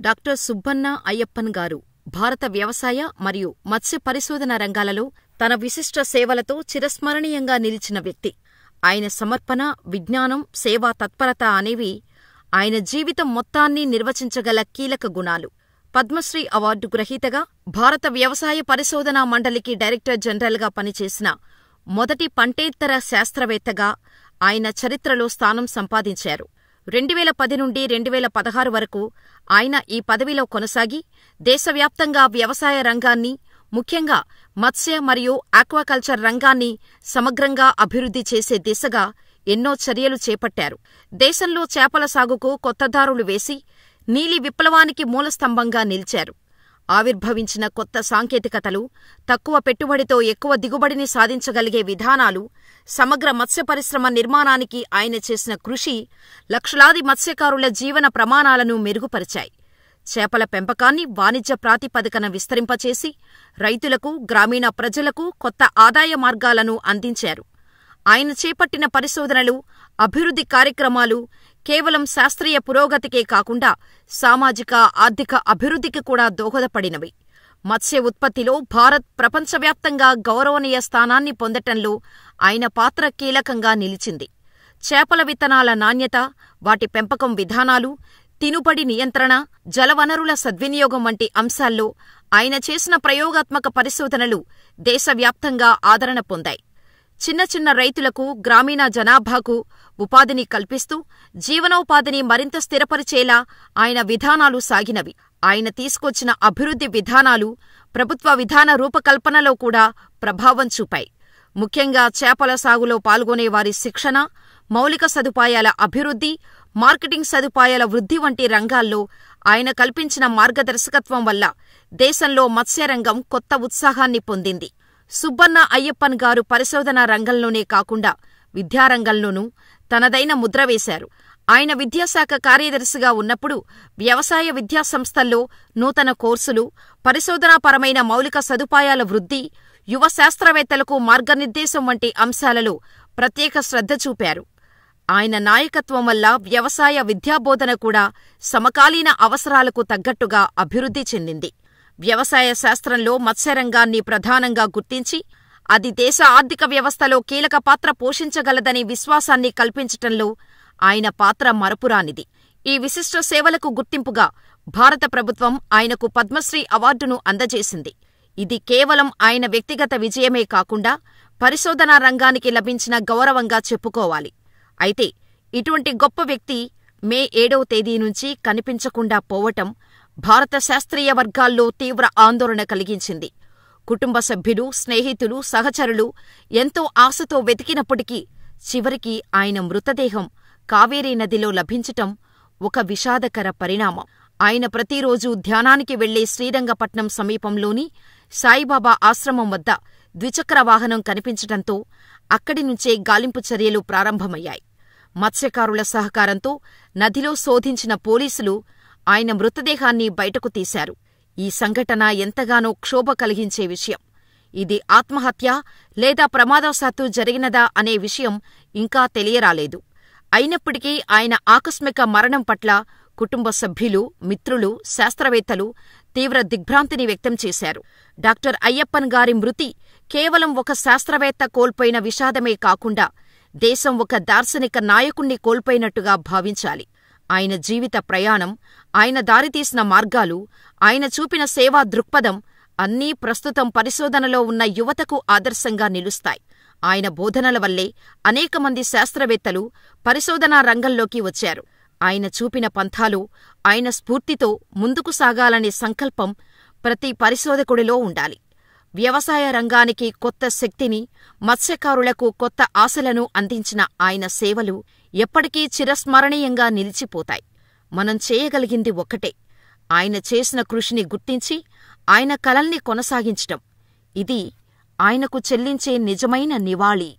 Doctor Subbanna Ayyappan గారు భారత వ్యవసాయ మరియు మత్స్య పరిశోధన రంగాలలో తన విశిష్ట సేవలతో చిరస్మరణీయంగా నిలిచిన వ్యక్తి. ఆయన సమర్పణ, విజ్ఞానం, సేవా తత్పరత అనేవి ఆయన జీవితం మొత్తాన్ని నిర్వచించగల కీలక గుణాలు. పద్మశ్రీ అవార్డు గ్రహీతగా, భారత వ్యవసాయ పరిశోధనా మండలికి డైరెక్టర్ జనరల్గా పనిచేసిన మొదటి పంటేతర శాస్త్రవేత్తగా ఆయన చరిత్రలో స్థానం సంపాదించారు. 2010 నుండి 2016 వరకు ఆయన ఈ పదవిలో కొనసాగి, దేశవ్యాప్తంగా వ్యవసాయ రంగాన్ని, ముఖ్యంగా మత్స్య మరియు ఆక్వాకల్చర్ రంగాన్ని సమగ్రంగా అభివృద్ధి చేసే దిశగా ఎన్నో చర్యలు చేపట్టారు. దేశంలో చేపల సాగుకు కొత్త దారులు వేసి, నీలి విప్లవానికి మూలస్తంభంగా నిలిచారు. ఆవిర్భవించిన కొత్త సాంకేతికతలు, తక్కువ పెట్టుబడితో ఎక్కువ దిగుబడిని సాధించగలిగే విధానాలు, సమగ్ర మత్స్య పరిశ్రమ నిర్మాణానికి ఆయన చేసిన కృషి లక్షలాది మత్స్యకారుల జీవన ప్రమాణాలను మెరుగుపరిచాయి. చేపల పెంపకాన్ని వాణిజ్య ప్రాతిపదికన విస్తరింపచేసి, రైతులకు, గ్రామీణ ప్రజలకు కొత్త ఆదాయ మార్గాలను అందించారు. ఆయన చేపట్టిన పరిశోధనలు, అభివృద్ధి కార్యక్రమాలు కేవలం శాస్త్రీయ పురోగతికే కాకుండా సామాజిక, ఆర్థిక అభివృద్ధికి కూడా దోహదపడినవి. మత్స్య ఉత్పత్తిలో భారత్ ప్రపంచవ్యాప్తంగా గౌరవనీయ స్థానాన్ని పొందటంలో ఆయన పాత్ర కీలకంగా నిలిచింది. చేపల విత్తనాల నాణ్యత, వాటి పెంపకం విధానాలు, తినుబడి నియంత్రణ, జలవనరుల సద్వినియోగం వంటి అంశాల్లో ఆయన చేసిన ప్రయోగాత్మక పరిశోధనలు దేశవ్యాప్తంగా ఆదరణ పొందాయి. చిన్న చిన్న రైతులకు, గ్రామీణ జనాభాకు ఉపాధిని కల్పిస్తూ జీవనోపాధిని మరింత స్థిరపరిచేలా ఆయన విధానాలు సాగినవి. ఆయన తీసుకొచ్చిన అభివృద్ధి విధానాలు ప్రభుత్వ విధాన రూపకల్పనలో కూడా ప్రభావం చూపాయి. ముఖ్యంగా చేపల సాగులో పాల్గొనేవారి శిక్షణ, మౌలిక సదుపాయాల అభివృద్ధి, మార్కెటింగ్ సదుపాయాల వృద్ధి వంటి రంగాల్లో ఆయన కల్పించిన మార్గదర్శకత్వం వల్ల దేశంలో మత్స్యరంగం కొత్త ఉత్సాహాన్ని పొందింది. సుబ్బన్న అయ్యప్పన్ గారు పరిశోధనా రంగంలోనే కాకుండా విద్యారంగంలోనూ తనదైన ముద్ర వేశారు. ఆయన విద్యాశాఖ కార్యదర్శిగా ఉన్నప్పుడు వ్యవసాయ విద్యాసంస్థల్లో నూతన కోర్సులు, పరిశోధనాపరమైన మౌలిక సదుపాయాల వృద్ధి, యువ శాస్త్రవేత్తలకు మార్గనిర్దేశం వంటి అంశాలలో ప్రత్యేక శ్రద్ధ చూపారు. ఆయన నాయకత్వం వల్ల వ్యవసాయ విద్యాబోధన కూడా సమకాలీన అవసరాలకు తగ్గట్టుగా అభివృద్ధి చెందింది. వ్యవసాయ శాస్త్రంలో మత్స్యరంగాన్ని ప్రధానంగా గుర్తించి, అది దేశ ఆర్థిక వ్యవస్థలో కీలక పాత్ర పోషించగలదనే విశ్వాసాన్ని కల్పించటంలో ఆయన పాత్ర మరపురానిది. ఈ విశిష్ట సేవలకు గుర్తింపుగా భారత ప్రభుత్వం ఆయనకు పద్మశ్రీ అవార్డును అందజేసింది. ఇది కేవలం ఆయన వ్యక్తిగత విజయమే కాకుండా పరిశోధనా రంగానికి లభించిన గౌరవంగా చెప్పుకోవాలి. అయితే ఇటువంటి గొప్ప వ్యక్తి మే 7వ తేదీ నుంచి కనిపించకుండా పోవటం భారత శాస్త్రీయ వర్గాల్లో తీవ్ర ఆందోళన కలిగించింది. కుటుంబ సభ్యులు, స్నేహితులు, సహచరులు ఎంతో ఆశతో వెతికినప్పటికీ చివరికి ఆయన మృతదేహం కావేరీ నదిలో లభించటం ఒక విషాదకర పరిణామం. ఆయన ప్రతిరోజూ ధ్యానానికి వెళ్లే శ్రీరంగపట్నం సమీపంలోని సాయిబాబా ఆశ్రమం వద్ద ద్విచక్ర వాహనం కనిపించటంతో అక్కడి నుంచే గాలింపు చర్యలు ప్రారంభమయ్యాయి. మత్స్యకారుల సహకారంతో నదిలో శోధించిన పోలీసులు ఆయన మృతదేహాన్ని బయటకు తీశారు. ఈ సంఘటన ఎంతగానో క్షోభ కలిగించే విషయం. ఇది ఆత్మహత్య లేదా ప్రమాదవశాత్తు జరిగినదా అనే విషయం ఇంకా తెలియరాలేదు. అయినప్పటికీ ఆయన ఆకస్మిక మరణం పట్ల కుటుంబ సభ్యులు, మిత్రులు, శాస్త్రవేత్తలు తీవ్ర దిగ్భ్రాంతిని వ్యక్తం చేశారు. డాక్టర్ అయ్యప్పన్ గారి మృతి కేవలం ఒక శాస్త్రవేత్త కోల్పోయిన విషాదమే కాకుండా దేశం ఒక దార్శనిక నాయకుణ్ణి కోల్పోయినట్టుగా భావించాలి. ఆయన జీవిత ప్రయాణం, ఆయన దారితీసిన మార్గాలు, ఆయన చూపిన సేవా దృక్పథం అన్నీ ప్రస్తుతం పరిశోధనలో ఉన్న యువతకు ఆదర్శంగా నిలుస్తాయి. ఆయన బోధనల వల్లే అనేకమంది శాస్త్రవేత్తలు పరిశోధనా రంగంలోకి వచ్చారు. ఆయన చూపిన పంథాలో, ఆయన స్ఫూర్తితో ముందుకు సాగాలనే సంకల్పం ప్రతి పరిశోధకుడిలో ఉండాలి. వ్యవసాయ రంగానికి కొత్త శక్తిని, మత్స్యకారులకు కొత్త ఆశలను అందించిన ఆయన సేవలు ఎప్పటికీ చిరస్మరణీయంగా నిలిచిపోతాయి. మనం చేయగలిగింది ఒక్కటే, ఆయన చేసిన కృషిని గుర్తించి ఆయన కలల్ని కొనసాగించటం. ఇది ఆయనకు చెల్లించే నిజమైన నివాళి.